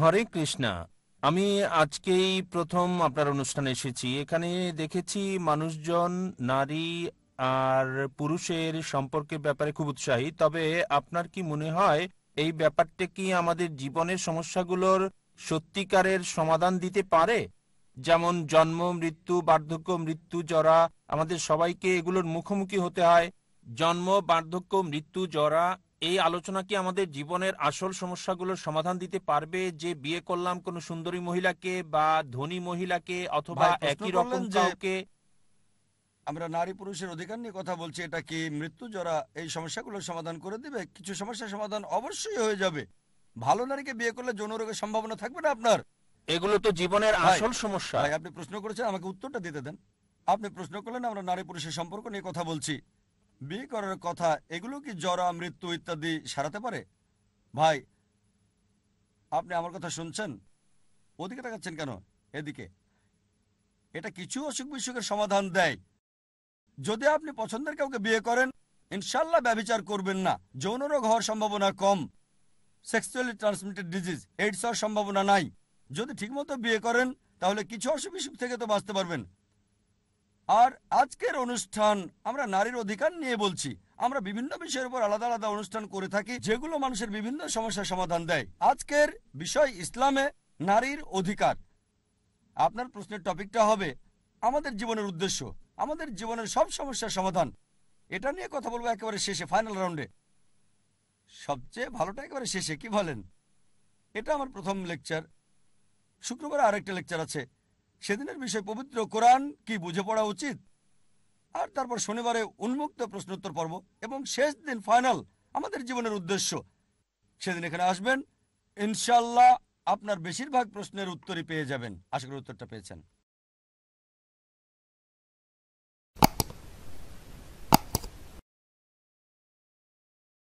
হরে কৃষ্ণা। আমি আজকেই প্রথম আপনার অনুষ্ঠানে এসেছি। এখানে দেখেছি মানুষজন নারী আর পুরুষের সম্পর্কের ব্যাপারে খুব উৎসাহী। তবে আপনার কি মনে হয় এই ব্যাপারটা কি আমাদের জীবনের সমস্যাগুলোর সত্যিকারের সমাধান দিতে পারে? যেমন জন্ম, মৃত্যু, বার্ধক্য, মৃত্যু, জরা, আমাদের সবাইকে এগুলোর মুখোমুখি হতে হয়। জন্ম, বার্ধক্য, মৃত্যু, জরা, এই আলোচনা কি আমাদের জীবনের আসল সমস্যাগুলোর সমাধান দিতে পারবে? যে বিয়ে করলাম কোনো সুন্দরী মহিলাকে বা ধনী মহিলাকে অথবা ভাই প্রশ্ন একই রকম করলেন যে কাউকে। আমরা নারী পুরুষের অধিকার নিয়ে কথা বলছি, এটা কি মৃত্যু জরা এই সমস্যাগুলোর সমাধান করে দিবে? কিছু সমস্যার সমাধান অবশ্যই হয়ে যাবে। ভালো নারীকে বিয়ে করলে যৌন রোগের সম্ভাবনা থাকবে না আপনার। এগুলো তো জীবনের ভাই আসল সমস্যা। ভাই আপনি প্রশ্ন করেছেন, আমাকে উত্তরটা দিতে দেন। আপনি প্রশ্ন করলেন আমরা নারী পুরুষের সম্পর্ক নিয়ে কথা বলছি, বিয়ে করার কথা, এগুলো কি জরা মৃত্যু ইত্যাদি সারাতে পারে? ভাই আপনি আমার কথা শুনছেন? ওদিকে তাকাচ্ছেন কেন? এদিকে। এটা কিছু অসুখ বিসুখের সমাধান দেয়। যদি আপনি পছন্দের কাউকে বিয়ে করেন, ইনশাল্লাহ ব্যভিচার করবেন না, যৌন রোগ হওয়ার সম্ভাবনা কম, সেক্সুয়ালি ট্রান্সমিটেড ডিজিজ এইডস হওয়ার সম্ভাবনা নাই। যদি ঠিকমতো বিয়ে করেন তাহলে কিছু অসুখ বিসুখ থেকে তো বাঁচতে পারবেন। আর আজকের অনুষ্ঠান আমরা নারীর অধিকার নিয়ে বলছি। আমরা বিভিন্ন বিষয়ের উপর আলাদা আলাদা অনুষ্ঠান করে থাকি যেগুলো মানুষের বিভিন্ন সমস্যার সমাধান দেয়। আজকের বিষয় ইসলামে নারীর অধিকার। আপনার প্রশ্নের টপিকটা হবে আমাদের জীবনের উদ্দেশ্য, আমাদের জীবনের সব সমস্যার সমাধান। এটা নিয়ে কথা বলবো একেবারে শেষে, ফাইনাল রাউন্ডে, সবচেয়ে ভালোটা একেবারে শেষে, কি বলেন? এটা আমার প্রথম লেকচার। শুক্রবারে আরেকটা লেকচার আছে, সেদিনের বিষয় পবিত্র কোরআন কি বুঝে পড়া উচিত। আর তারপর শনিবারে উন্মুক্ত প্রশ্নোত্তর পর্ব, এবং শেষ দিন ফাইনাল, আমাদের জীবনের উদ্দেশ্য। সেদিন এখানে আসবেন, ইনশাল্লাহ আপনার বেশিরভাগ প্রশ্নের উত্তরই পেয়ে যাবেন। আশা করি উত্তরটা পেয়েছেন।